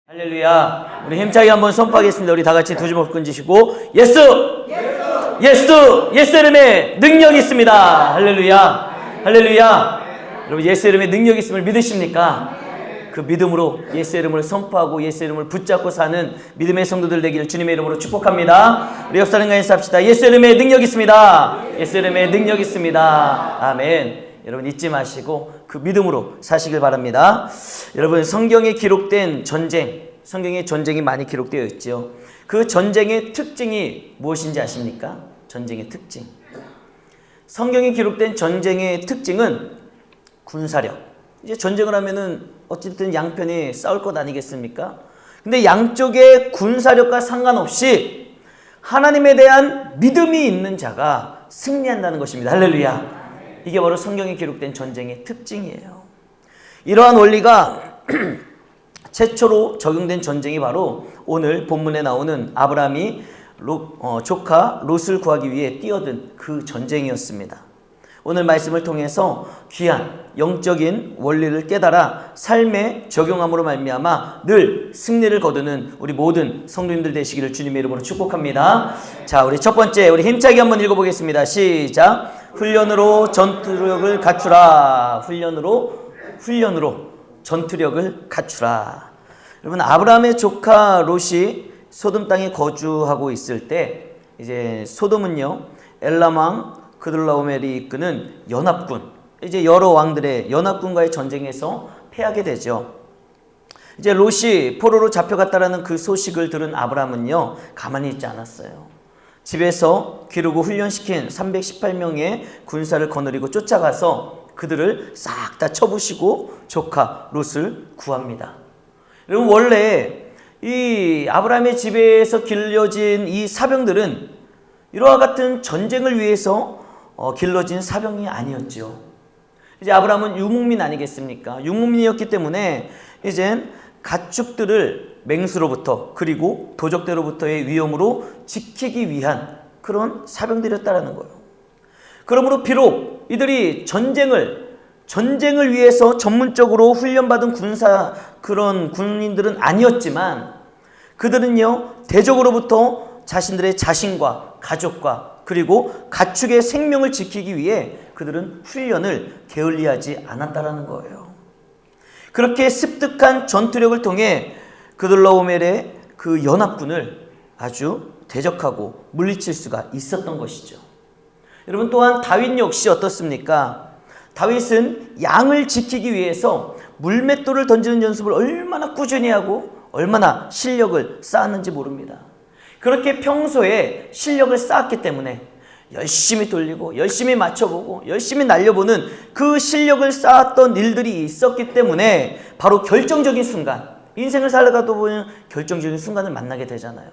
할렐루야. 우리 힘차게 한번 선포하겠습니다. 우리 다 같이 두 주먹 끈지시고 예수! 예수 이름에 능력이 있습니다. 할렐루야. 할렐루야. 여러분 예수 이름에 능력이 있음을 믿으십니까? 그 믿음으로 예수 이름을 선포하고 예수 이름을 붙잡고 사는 믿음의 성도들 되기를 주님의 이름으로 축복합니다. 우리 옆 사람과 인사합시다. 예수 이름에 능력이 있습니다. 예수 이름에 능력이 있습니다. 아멘. 여러분 잊지 마시고 그 믿음으로 사시길 바랍니다. 여러분 성경에 기록된 전쟁, 성경에 전쟁이 많이 기록되어 있죠. 그 전쟁의 특징이 무엇인지 아십니까? 전쟁의 특징. 성경에 기록된 전쟁의 특징은 군사력. 이제 전쟁을 하면은 어쨌든 양편이 싸울 것 아니겠습니까? 근데 양쪽의 군사력과 상관없이 하나님에 대한 믿음이 있는 자가 승리한다는 것입니다. 할렐루야. 이게 바로 성경에 기록된 전쟁의 특징이에요. 이러한 원리가 최초로 적용된 전쟁이 바로 오늘 본문에 나오는 아브라함이 조카 롯을 구하기 위해 뛰어든 그 전쟁이었습니다. 오늘 말씀을 통해서 귀한 영적인 원리를 깨달아 삶에 적용함으로 말미암아 늘 승리를 거두는 우리 모든 성도님들 되시기를 주님의 이름으로 축복합니다. 자, 우리 첫 번째 우리 힘차게 한번 읽어보겠습니다. 시작. 훈련으로 전투력을 갖추라. 훈련으로 전투력을 갖추라. 여러분 아브라함의 조카 롯이 소돔 땅에 거주하고 있을 때 이제 소돔은요 엘람 왕 그돌라오멜이 이끄는 연합군, 이제 여러 왕들의 연합군과의 전쟁에서 패하게 되죠. 이제 롯이 포로로 잡혀갔다라는 그 소식을 들은 아브라함은요 가만히 있지 않았어요. 집에서 기르고 훈련시킨 318명의 군사를 거느리고 쫓아가서 그들을 싹 다 쳐부시고 조카 롯을 구합니다. 여러분 원래 이 아브라함의 집에서 길러진 이 사병들은 이와 같은 전쟁을 위해서 길러진 사병이 아니었죠. 이제 아브라함은 유목민 아니겠습니까? 유목민이었기 때문에 이젠 가축들을 맹수로부터 그리고 도적대로부터의 위험으로 지키기 위한 그런 사병들이었다라는 거예요. 그러므로 비록 이들이 전쟁을 위해서 전문적으로 훈련받은 그런 군인들은 아니었지만 그들은요 대적으로부터 자신들의 자신과 가족과 그리고 가축의 생명을 지키기 위해 그들은 훈련을 게을리하지 않았다라는 거예요. 그렇게 습득한 전투력을 통해 그돌라오멜의 그 연합군을 아주 대적하고 물리칠 수가 있었던 것이죠. 여러분 또한 다윗 역시 어떻습니까? 다윗은 양을 지키기 위해서 물맷돌을 던지는 연습을 얼마나 꾸준히 하고 얼마나 실력을 쌓았는지 모릅니다. 그렇게 평소에 실력을 쌓았기 때문에 열심히 돌리고 열심히 맞춰보고 열심히 날려보는 그 실력을 쌓았던 일들이 있었기 때문에 바로 결정적인 순간, 인생을 살아가다 보면 결정적인 순간을 만나게 되잖아요.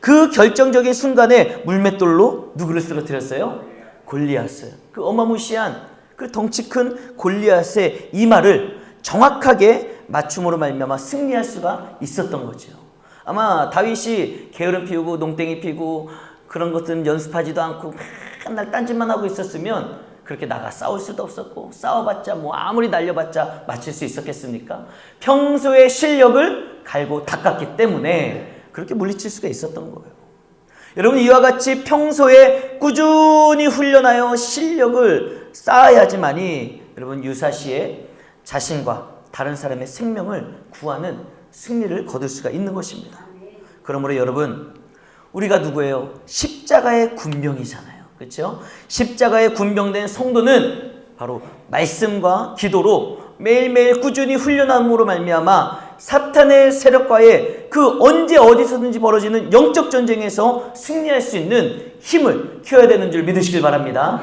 그 결정적인 순간에 물맷돌로 누구를 쓰러뜨렸어요? 골리앗을. 그 어마무시한 그 덩치 큰 골리앗의 이마를 정확하게 맞춤으로 말미암아 승리할 수가 있었던 거죠. 아마 다윗이 게으름 피우고 농땡이 피고 그런 것들은 연습하지도 않고 맨날 딴짓만 하고 있었으면 그렇게 나가 싸울 수도 없었고 싸워봤자 뭐 아무리 날려봤자 맞힐 수 있었겠습니까? 평소의 실력을 갈고 닦았기 때문에 그렇게 물리칠 수가 있었던 거예요. 여러분 이와 같이 평소에 꾸준히 훈련하여 실력을 쌓아야지만이 여러분 유사시에 자신과 다른 사람의 생명을 구하는 승리를 거둘 수가 있는 것입니다. 그러므로 여러분 우리가 누구예요? 십자가의 군병이잖아요. 그렇죠? 십자가의 군병된 성도는 바로 말씀과 기도로 매일매일 꾸준히 훈련함으로 말미암아 사탄의 세력과의 그 언제 어디서든지 벌어지는 영적 전쟁에서 승리할 수 있는 힘을 키워야 되는 줄 믿으시길 바랍니다.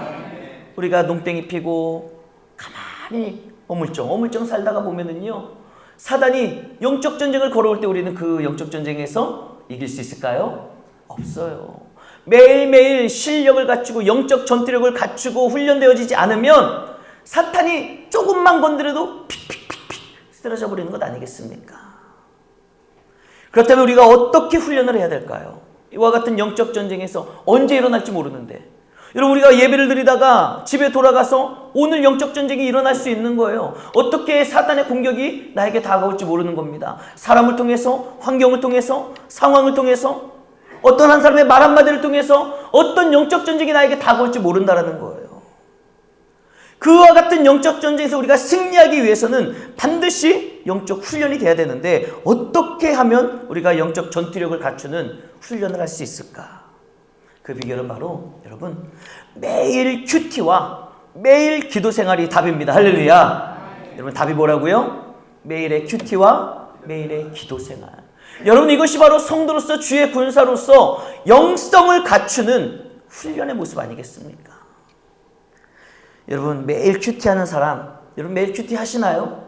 우리가 농땡이 피고 가만히 어물쩡 살다가 보면은요 사단이 영적 전쟁을 걸어올 때 우리는 그 영적 전쟁에서 이길 수 있을까요? 없어요. 매일매일 실력을 갖추고 영적 전투력을 갖추고 훈련되어지지 않으면 사탄이 조금만 건드려도 픽픽픽픽 쓰러져 버리는 것 아니겠습니까? 그렇다면 우리가 어떻게 훈련을 해야 될까요? 이와 같은 영적 전쟁에서 언제 일어날지 모르는데 여러분, 우리가 예배를 드리다가 집에 돌아가서 오늘 영적 전쟁이 일어날 수 있는 거예요. 어떻게 사단의 공격이 나에게 다가올지 모르는 겁니다. 사람을 통해서, 환경을 통해서, 상황을 통해서, 어떤 한 사람의 말 한마디를 통해서 어떤 영적 전쟁이 나에게 다가올지 모른다는 거예요. 그와 같은 영적 전쟁에서 우리가 승리하기 위해서는 반드시 영적 훈련이 돼야 되는데, 어떻게 하면 우리가 영적 전투력을 갖추는 훈련을 할 수 있을까? 그 비결은 바로 여러분, 매일 큐티와 매일 기도 생활이 답입니다. 할렐루야. 여러분, 답이 뭐라고요? 매일의 큐티와 매일의 기도 생활. 여러분, 이것이 바로 성도로서, 주의 군사로서 영성을 갖추는 훈련의 모습 아니겠습니까? 여러분, 매일 큐티하는 사람, 여러분 매일 큐티 하시나요?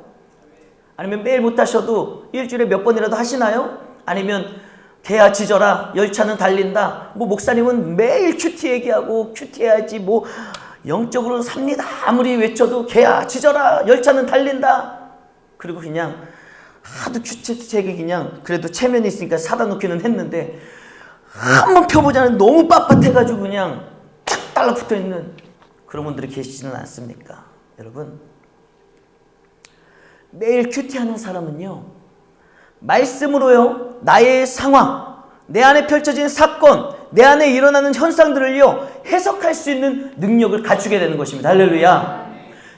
아니면 매일 못하셔도 일주일에 몇 번이라도 하시나요? 아니면 개야 짖어라, 열차는 달린다, 목사님은 매일 큐티 얘기하고 큐티해야지 영적으로 삽니다 아무리 외쳐도 개야 짖어라, 열차는 달린다, 그리고 그냥 하도 큐티책이 그냥 그래도 체면이 있으니까 사다 놓기는 했는데 한번 펴보자는 너무 빳빳해가지고 그냥 탁 달라붙어 있는 그런 분들이 계시지는 않습니까? 여러분, 매일 큐티하는 사람은요, 말씀으로요, 나의 상황, 내 안에 펼쳐진 사건, 내 안에 일어나는 현상들을요, 해석할 수 있는 능력을 갖추게 되는 것입니다. 할렐루야.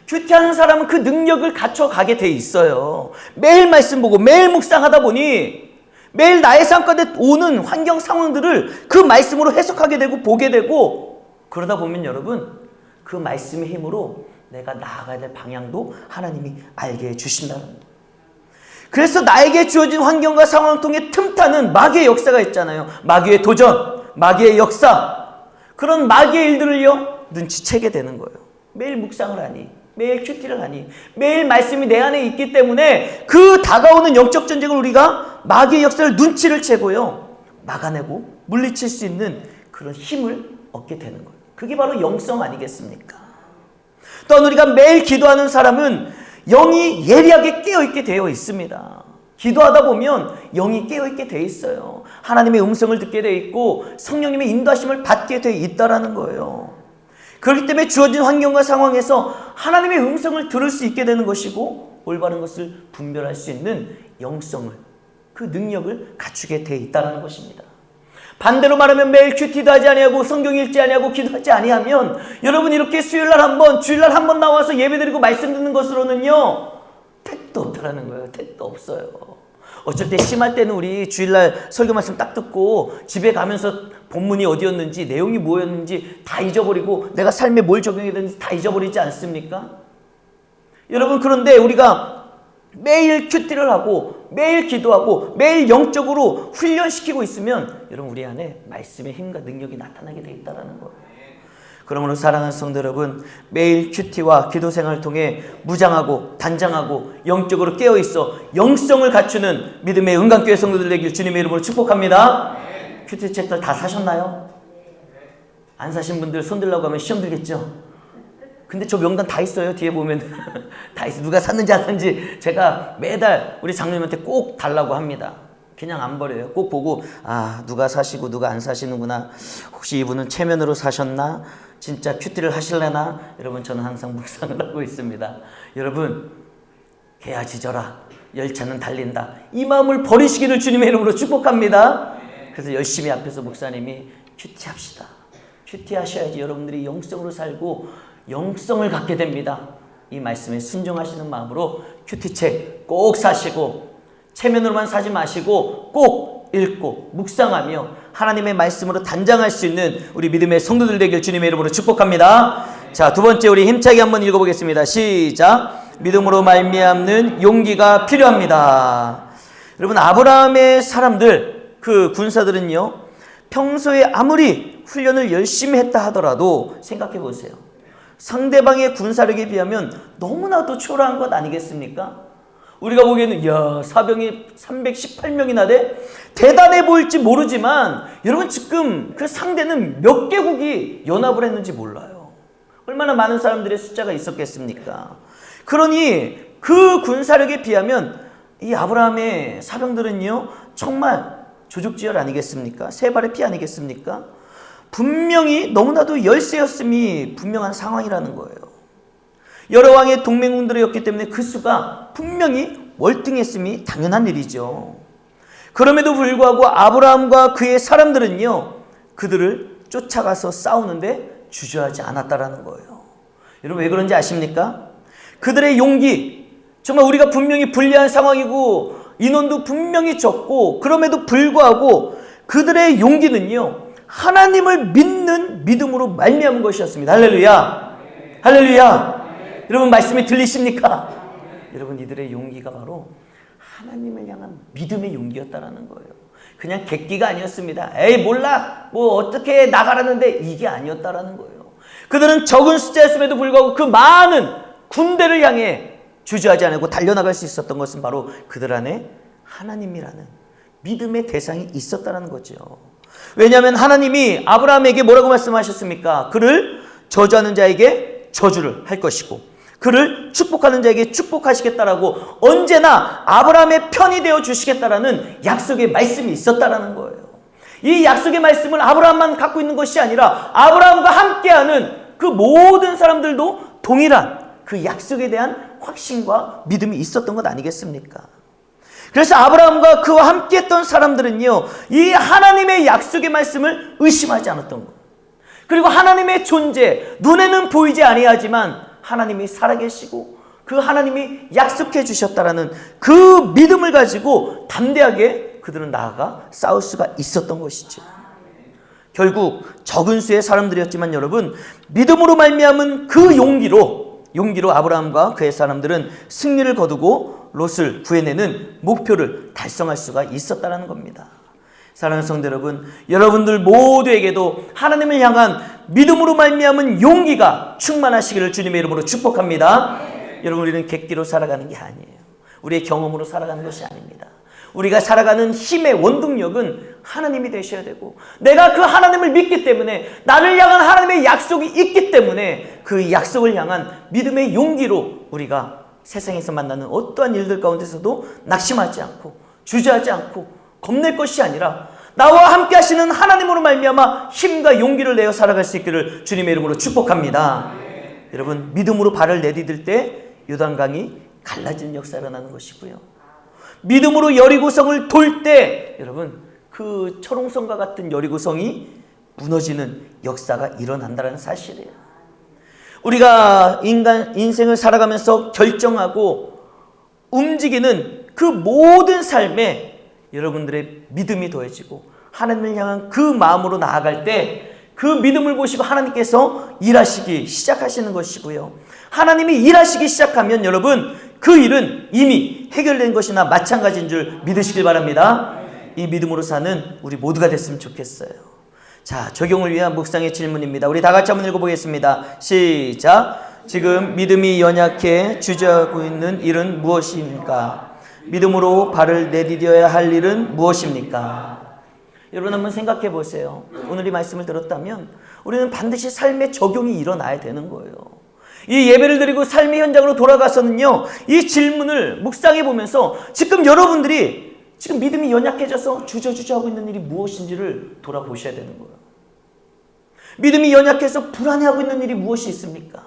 큐티하는 사람은 그 능력을 갖춰가게 돼 있어요. 매일 말씀 보고 매일 묵상하다 보니 매일 나의 삶 가운데 오는 환경 상황들을 그 말씀으로 해석하게 되고 보게 되고, 그러다 보면 여러분, 그 말씀의 힘으로 내가 나아가야 될 방향도 하나님이 알게 해주신다는 거예요. 그래서 나에게 주어진 환경과 상황을 통해 틈타는 마귀의 역사가 있잖아요. 마귀의 도전, 마귀의 역사, 그런 마귀의 일들을요, 눈치채게 되는 거예요. 매일 묵상을 하니, 매일 큐티를 하니, 매일 말씀이 내 안에 있기 때문에 그 다가오는 영적 전쟁을 우리가 마귀의 역사를 눈치를 채고요, 막아내고 물리칠 수 있는 그런 힘을 얻게 되는 거예요. 그게 바로 영성 아니겠습니까? 또한 우리가 매일 기도하는 사람은 영이 예리하게 깨어있게 되어 있습니다. 기도하다 보면 영이 깨어있게 되어 있어요. 하나님의 음성을 듣게 되어 있고 성령님의 인도하심을 받게 되어 있다는 거예요. 그렇기 때문에 주어진 환경과 상황에서 하나님의 음성을 들을 수 있게 되는 것이고, 올바른 것을 분별할 수 있는 영성을, 그 능력을 갖추게 되어 있다는 것입니다. 반대로 말하면 매일 큐티도 하지 아니하고 성경 읽지 아니하고 기도하지 아니하면, 여러분 이렇게 수요일날 한 번, 주일날 한 번 나와서 예배드리고 말씀 듣는 것으로는요, 택도 없다라는 거예요. 택도 없어요. 어쩔 때 심할 때는 우리 주일날 설교 말씀 딱 듣고 집에 가면서 본문이 어디였는지, 내용이 뭐였는지 다 잊어버리고 내가 삶에 뭘 적용해야 되는지 다 잊어버리지 않습니까? 여러분, 그런데 우리가 매일 큐티를 하고 매일 기도하고 매일 영적으로 훈련시키고 있으면 여러분, 우리 안에 말씀의 힘과 능력이 나타나게 돼 있다는 거예요. 그러므로 사랑하는 성도 여러분, 매일 큐티와 기도 생활을 통해 무장하고 단장하고 영적으로 깨어있어 영성을 갖추는 믿음의 은강교회 성도들 되길 주님의 이름으로 축복합니다. 큐티 책들 다 사셨나요? 안 사신 분들 손 들라고 하면 시험 들겠죠? 근데 저 명단 다 있어요. 뒤에 보면 다 있어요. 누가 샀는지 안 샀는지 제가 매달 우리 장로님한테 꼭 달라고 합니다. 그냥 안 버려요. 꼭 보고, 누가 사시고 누가 안 사시는구나. 혹시 이분은 체면으로 사셨나? 진짜 큐티를 하실래나? 여러분, 저는 항상 묵상을 하고 있습니다. 여러분, 개야 짖어라, 열차는 달린다, 이 마음을 버리시기를 주님의 이름으로 축복합니다. 그래서 열심히 앞에서 목사님이 큐티합시다. 큐티하셔야지 여러분들이 영성으로 살고 영성을 갖게 됩니다. 이 말씀에 순종하시는 마음으로 큐티책 꼭 사시고 체면으로만 사지 마시고 꼭 읽고 묵상하며 하나님의 말씀으로 단장할 수 있는 우리 믿음의 성도들 되길 주님의 이름으로 축복합니다. 자, 두 번째 우리 힘차게 한번 읽어보겠습니다. 시작. 믿음으로 말미암는 용기가 필요합니다. 여러분, 아브라함의 사람들, 그 군사들은요, 평소에 아무리 훈련을 열심히 했다 하더라도 생각해 보세요. 상대방의 군사력에 비하면 너무나도 초라한 것 아니겠습니까? 우리가 보기에는 사병이 318명이나 돼? 대단해 보일지 모르지만 여러분, 지금 그 상대는 몇 개국이 연합을 했는지 몰라요. 얼마나 많은 사람들의 숫자가 있었겠습니까? 그러니 그 군사력에 비하면 이 아브라함의 사병들은요, 정말 조족지혈 아니겠습니까? 세 발의 피 아니겠습니까? 분명히 너무나도 열세였음이 분명한 상황이라는 거예요. 여러 왕의 동맹군들이었기 때문에 그 수가 분명히 월등했음이 당연한 일이죠. 그럼에도 불구하고 아브라함과 그의 사람들은요, 그들을 쫓아가서 싸우는데 주저하지 않았다라는 거예요. 여러분 왜 그런지 아십니까? 그들의 용기, 정말 우리가 분명히 불리한 상황이고 인원도 분명히 적고 그럼에도 불구하고 그들의 용기는요, 하나님을 믿는 믿음으로 말미암은 것이었습니다. 할렐루야! 할렐루야! 여러분 말씀이 들리십니까? 여러분 이들의 용기가 바로 하나님을 향한 믿음의 용기였다라는 거예요. 그냥 객기가 아니었습니다. 에이 몰라 뭐 어떻게 나가라는데 이게 아니었다라는 거예요. 그들은 적은 숫자였음에도 불구하고 그 많은 군대를 향해 주저하지 않고 달려나갈 수 있었던 것은 바로 그들 안에 하나님이라는 믿음의 대상이 있었다는 거죠. 왜냐하면 하나님이 아브라함에게 뭐라고 말씀하셨습니까? 그를 저주하는 자에게 저주를 할 것이고 그를 축복하는 자에게 축복하시겠다라고 언제나 아브라함의 편이 되어 주시겠다라는 약속의 말씀이 있었다라는 거예요. 이 약속의 말씀을 아브라함만 갖고 있는 것이 아니라 아브라함과 함께하는 그 모든 사람들도 동일한 그 약속에 대한 확신과 믿음이 있었던 것 아니겠습니까? 그래서 아브라함과 그와 함께했던 사람들은요, 이 하나님의 약속의 말씀을 의심하지 않았던 거예요. 그리고 하나님의 존재, 눈에는 보이지 아니하지만 하나님이 살아계시고 그 하나님이 약속해 주셨다라는 그 믿음을 가지고 담대하게 그들은 나아가 싸울 수가 있었던 것이죠. 결국 적은 수의 사람들이었지만 여러분, 믿음으로 말미암은 그 용기로 아브라함과 그의 사람들은 승리를 거두고 롯을 구해내는 목표를 달성할 수가 있었다는 겁니다. 사랑하는 성도 여러분, 여러분들 모두에게도 하나님을 향한 믿음으로 말미암은 용기가 충만하시기를 주님의 이름으로 축복합니다. 여러분, 우리는 객기로 살아가는 게 아니에요. 우리의 경험으로 살아가는 것이 아닙니다. 우리가 살아가는 힘의 원동력은 하나님이 되셔야 되고, 내가 그 하나님을 믿기 때문에, 나를 향한 하나님의 약속이 있기 때문에 그 약속을 향한 믿음의 용기로 우리가 세상에서 만나는 어떠한 일들 가운데서도 낙심하지 않고 주저하지 않고 겁낼 것이 아니라 나와 함께 하시는 하나님으로 말미암아 힘과 용기를 내어 살아갈 수 있기를 주님의 이름으로 축복합니다. 여러분, 믿음으로 발을 내디딜 때 요단강이 갈라지는 역사가 일어나는 것이고요, 믿음으로 여리고성을 돌 때 여러분 그 철옹성과 같은 여리고성이 무너지는 역사가 일어난다는 사실이에요. 우리가 인생을 살아가면서 결정하고 움직이는 그 모든 삶에 여러분들의 믿음이 더해지고 하나님을 향한 그 마음으로 나아갈 때 그 믿음을 보시고 하나님께서 일하시기 시작하시는 것이고요, 하나님이 일하시기 시작하면 여러분 그 일은 이미 해결된 것이나 마찬가지인 줄 믿으시길 바랍니다. 이 믿음으로 사는 우리 모두가 됐으면 좋겠어요. 자, 적용을 위한 묵상의 질문입니다. 우리 다 같이 한번 읽어보겠습니다. 시작. 지금 믿음이 연약해 주저하고 있는 일은 무엇입니까? 믿음으로 발을 내디뎌야 할 일은 무엇입니까? 여러분 한번 생각해 보세요. 오늘 이 말씀을 들었다면 우리는 반드시 삶의 적용이 일어나야 되는 거예요. 이 예배를 드리고 삶의 현장으로 돌아가서는요, 이 질문을 묵상해 보면서 지금 여러분들이 지금 믿음이 연약해져서 주저주저하고 있는 일이 무엇인지를 돌아보셔야 되는 거예요. 믿음이 연약해서 불안해하고 있는 일이 무엇이 있습니까?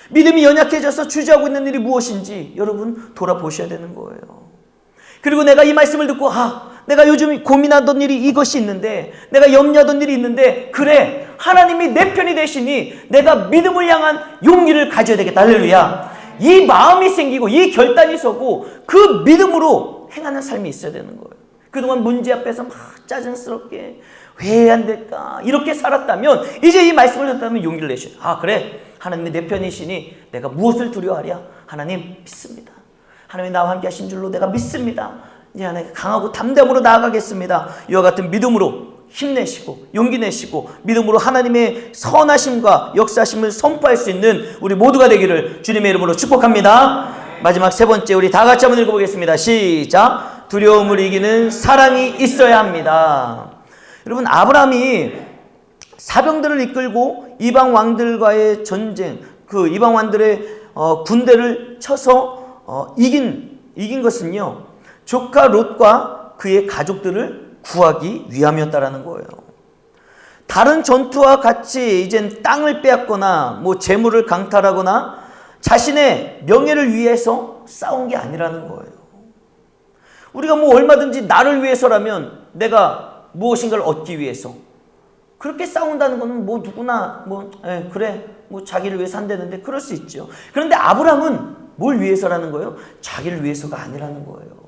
믿음이 연약해져서 주저하고 있는 일이 무엇인지 여러분 돌아보셔야 되는 거예요. 그리고 내가 이 말씀을 듣고 내가 요즘 고민하던 일이 이것이 있는데, 내가 염려하던 일이 있는데, 그래 하나님이 내 편이 되시니 내가 믿음을 향한 용기를 가져야 되겠다. 할렐루야. 이 마음이 생기고 이 결단이 서고 그 믿음으로 행하는 삶이 있어야 되는 거예요. 그동안 문제 앞에서 막 짜증스럽게 왜 안 될까 이렇게 살았다면 이제 이 말씀을 듣다면 용기를 내셔야 그래 하나님이 내 편이시니 내가 무엇을 두려워하랴. 하나님 믿습니다. 하나님이 나와 함께 하신 줄로 내가 믿습니다. 이제 내가 강하고 담대함으로 나아가겠습니다. 이와 같은 믿음으로 힘내시고 용기 내시고 믿음으로 하나님의 선하심과 역사심을 선포할 수 있는 우리 모두가 되기를 주님의 이름으로 축복합니다. 마지막 세 번째, 우리 다 같이 한번 읽어보겠습니다. 시작. 두려움을 이기는 사랑이 있어야 합니다. 여러분, 아브라함이 사병들을 이끌고 이방 왕들과의 전쟁, 그 이방 왕들의 군대를 쳐서 이긴 것은요, 조카 롯과 그의 가족들을 구하기 위함이었다라는 거예요. 다른 전투와 같이 이젠 땅을 빼앗거나 뭐 재물을 강탈하거나 자신의 명예를 위해서 싸운 게 아니라는 거예요. 우리가 뭐 얼마든지 나를 위해서라면 내가 무엇인가를 얻기 위해서 그렇게 싸운다는 거는 뭐 누구나 그래 뭐 자기를 위해서 한다는데 그럴 수 있죠. 그런데 아브라함은 뭘 위해서라는 거예요? 자기를 위해서가 아니라는 거예요.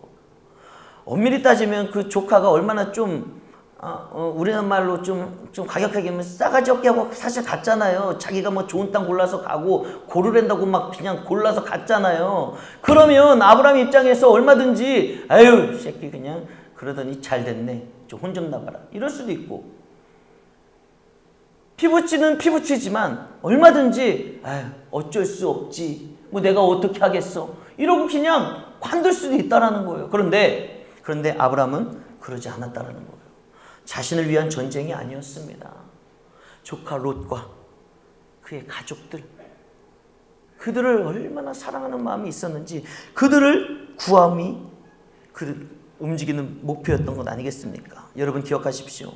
엄밀히 따지면 그 조카가 얼마나 좀 우리나라 말로 좀 가격하게 하면 싸가지 없게 하고 사실 갔잖아요. 자기가 뭐 좋은 땅 골라서 가고 고르랜다고 막 그냥 골라서 갔잖아요. 그러면 아브라함 입장에서 얼마든지 아유 새끼 그냥 그러더니 잘 됐네. 좀 혼 좀 나가라. 이럴 수도 있고 피부치는 피부치지만 얼마든지 아유 어쩔 수 없지. 뭐 내가 어떻게 하겠어. 이러고 그냥 관둘 수도 있다라는 거예요. 그런데 아브라함은 그러지 않았다라는 거예요. 자신을 위한 전쟁이 아니었습니다. 조카 롯과 그의 가족들, 그들을 얼마나 사랑하는 마음이 있었는지 그들을 구함이 그를 움직이는 목표였던 것 아니겠습니까? 여러분 기억하십시오.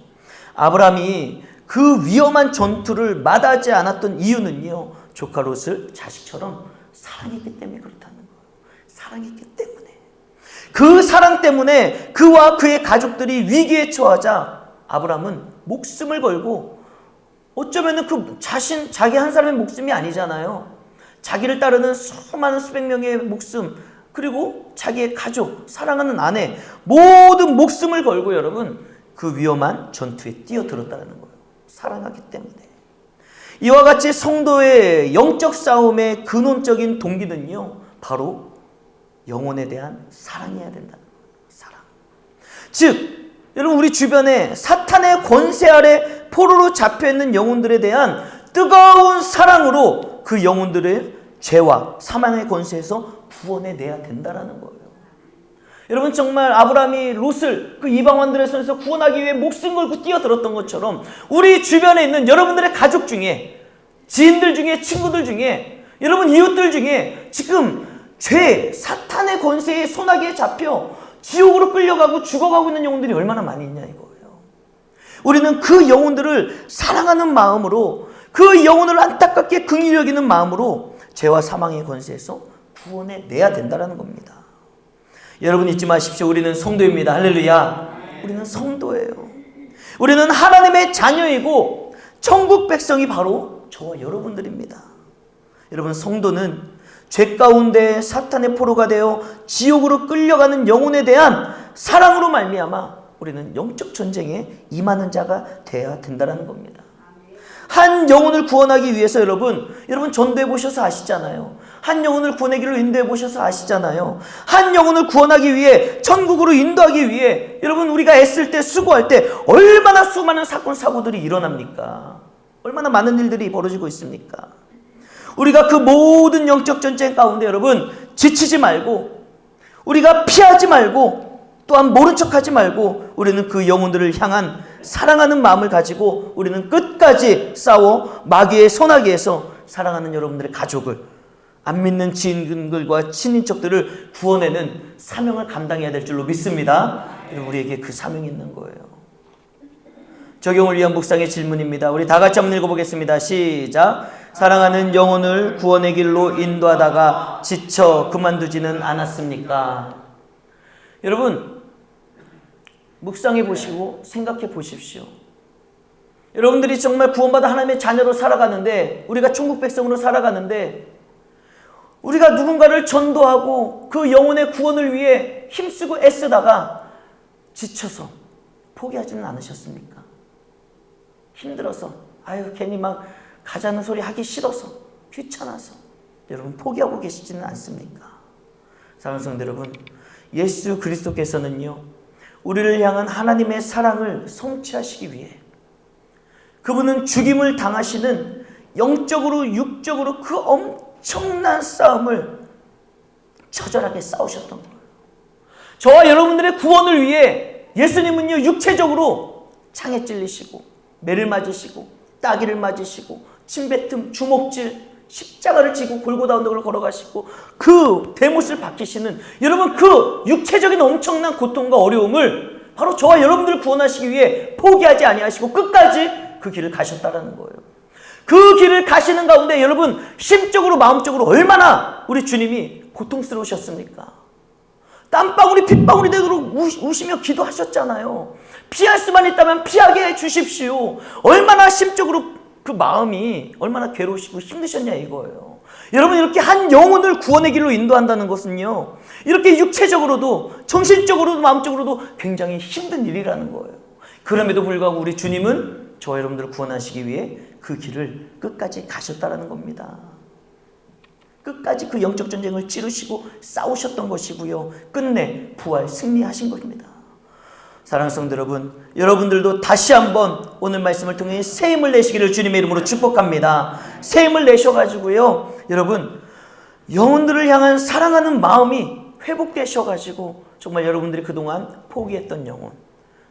아브라함이 그 위험한 전투를 마다하지 않았던 이유는요, 조카 롯을 자식처럼 사랑했기 때문에 그렇다는 거예요. 사랑했기 때문에. 그 사랑 때문에 그와 그의 가족들이 위기에 처하자 아브라함은 목숨을 걸고, 어쩌면은 자기 한 사람의 목숨이 아니잖아요. 자기를 따르는 수많은 수백 명의 목숨, 그리고 자기의 가족, 사랑하는 아내, 모든 목숨을 걸고 여러분 그 위험한 전투에 뛰어들었다는 거예요. 사랑하기 때문에. 이와 같이 성도의 영적 싸움의 근원적인 동기는요, 바로 영혼에 대한 사랑이어야 된다는 거예요. 사랑. 즉 여러분, 우리 주변에 사탄의 권세 아래 포로로 잡혀있는 영혼들에 대한 뜨거운 사랑으로 그 영혼들의 죄와 사망의 권세에서 구원해내야 된다는 거예요. 여러분, 정말 아브라함이 롯을 그 이방원들의 손에서 구원하기 위해 목숨 걸고 뛰어들었던 것처럼 우리 주변에 있는 여러분들의 가족 중에, 지인들 중에, 친구들 중에, 여러분 이웃들 중에 지금 죄, 사탄의 권세의 소나기에 잡혀 지옥으로 끌려가고 죽어가고 있는 영혼들이 얼마나 많이 있냐 이거예요. 우리는 그 영혼들을 사랑하는 마음으로, 그 영혼을 안타깝게 긍휼히 여기는 마음으로 죄와 사망의 권세에서 구원해내야 된다는 겁니다. 여러분 잊지 마십시오. 우리는 성도입니다. 할렐루야. 우리는 성도예요. 우리는 하나님의 자녀이고 천국 백성이 바로 저와 여러분들입니다. 여러분, 성도는 죄 가운데 사탄의 포로가 되어 지옥으로 끌려가는 영혼에 대한 사랑으로 말미암아 우리는 영적 전쟁에 임하는 자가 되어야 된다는 겁니다. 한 영혼을 구원하기 위해서 여러분 전도해 보셔서 아시잖아요. 한 영혼을 구원하기로 인도해 보셔서 아시잖아요. 한 영혼을 구원하기 위해 천국으로 인도하기 위해 여러분 우리가 애쓸 때, 수고할 때 얼마나 수많은 사건 사고들이 일어납니까? 얼마나 많은 일들이 벌어지고 있습니까? 우리가 그 모든 영적 전쟁 가운데 여러분 지치지 말고, 우리가 피하지 말고, 또한 모른 척하지 말고 우리는 그 영혼들을 향한 사랑하는 마음을 가지고 우리는 끝까지 싸워 마귀의 소나기에서 사랑하는 여러분들의 가족을, 안 믿는 지인들과 친인척들을 구원하는 사명을 감당해야 될 줄로 믿습니다. 우리에게 그 사명이 있는 거예요. 적용을 위한 묵상의 질문입니다. 우리 다 같이 한번 읽어보겠습니다. 시작. 사랑하는 영혼을 구원의 길로 인도하다가 지쳐 그만두지는 않았습니까? 여러분, 묵상해 보시고 생각해 보십시오. 여러분들이 정말 구원받아 하나님의 자녀로 살아가는데, 우리가 천국 백성으로 살아가는데, 우리가 누군가를 전도하고 그 영혼의 구원을 위해 힘쓰고 애쓰다가 지쳐서 포기하지는 않으셨습니까? 힘들어서, 괜히 막 가자는 소리 하기 싫어서, 귀찮아서 여러분 포기하고 계시지는 않습니까? 사랑하는 성도 여러분, 예수 그리스도께서는요, 우리를 향한 하나님의 사랑을 성취하시기 위해 그분은 죽임을 당하시는 영적으로 육적으로 그 엄청난 싸움을 처절하게 싸우셨던 거예요. 저와 여러분들의 구원을 위해 예수님은요, 육체적으로 창에 찔리시고 매를 맞으시고 따기를 맞으시고 침뱉음, 주먹질, 십자가를 지고 골고다 언덕을 걸어가시고 그 대못을 박히시는, 여러분 그 육체적인 엄청난 고통과 어려움을 바로 저와 여러분들을 구원하시기 위해 포기하지 아니하시고 끝까지 그 길을 가셨다라는 거예요. 그 길을 가시는 가운데 여러분 심적으로 마음적으로 얼마나 우리 주님이 고통스러우셨습니까? 땀방울이 핏방울이 되도록 우시며 기도하셨잖아요. 피할 수만 있다면 피하게 해주십시오. 얼마나 심적으로 그 마음이 얼마나 괴로우시고 힘드셨냐 이거예요. 여러분 이렇게 한 영혼을 구원의 길로 인도한다는 것은요, 이렇게 육체적으로도 정신적으로도 마음적으로도 굉장히 힘든 일이라는 거예요. 그럼에도 불구하고 우리 주님은 저와 여러분들을 구원하시기 위해 그 길을 끝까지 가셨다라는 겁니다. 끝까지 그 영적 전쟁을 치르시고 싸우셨던 것이고요. 끝내 부활 승리하신 것입니다. 사랑하는 성도 여러분, 여러분들도 다시 한번 오늘 말씀을 통해 새 힘을 내시기를 주님의 이름으로 축복합니다. 새 힘을 내셔가지고요, 여러분 영혼들을 향한 사랑하는 마음이 회복되셔가지고 정말 여러분들이 그동안 포기했던 영혼,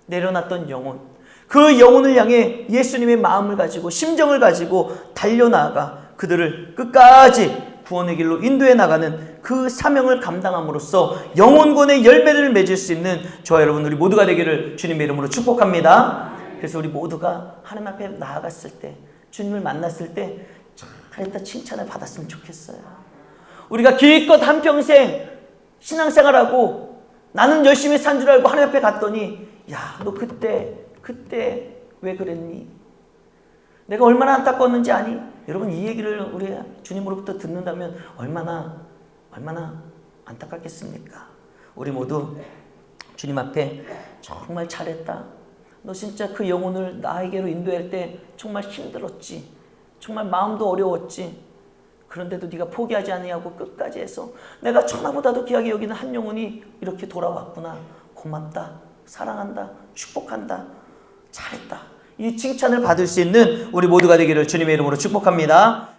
내려놨던 영혼, 그 영혼을 향해 예수님의 마음을 가지고 심정을 가지고 달려나가 그들을 끝까지 구원의 길로 인도해 나가는 그 사명을 감당함으로써 영혼권의 열매를 맺을 수 있는 저와 여러분 우리 모두가 되기를 주님의 이름으로 축복합니다. 그래서 우리 모두가 하나님 앞에 나아갔을 때, 주님을 만났을 때 잘했다 칭찬을 받았으면 좋겠어요. 우리가 기껏 한평생 신앙생활하고 나는 열심히 산 줄 알고 하나님 앞에 갔더니 야, 너 그때 왜 그랬니? 내가 얼마나 안타까웠는지 아니? 여러분 이 얘기를 우리 주님으로부터 듣는다면 얼마나 안타깝겠습니까? 우리 모두 주님 앞에 정말 잘했다. 너 진짜 그 영혼을 나에게로 인도할 때 정말 힘들었지. 정말 마음도 어려웠지. 그런데도 네가 포기하지 아니하고 끝까지 해서 내가 천하보다도 귀하게 여기는 한 영혼이 이렇게 돌아왔구나. 고맙다. 사랑한다. 축복한다. 잘했다. 이 칭찬을 받을 수 있는 우리 모두가 되기를 주님의 이름으로 축복합니다.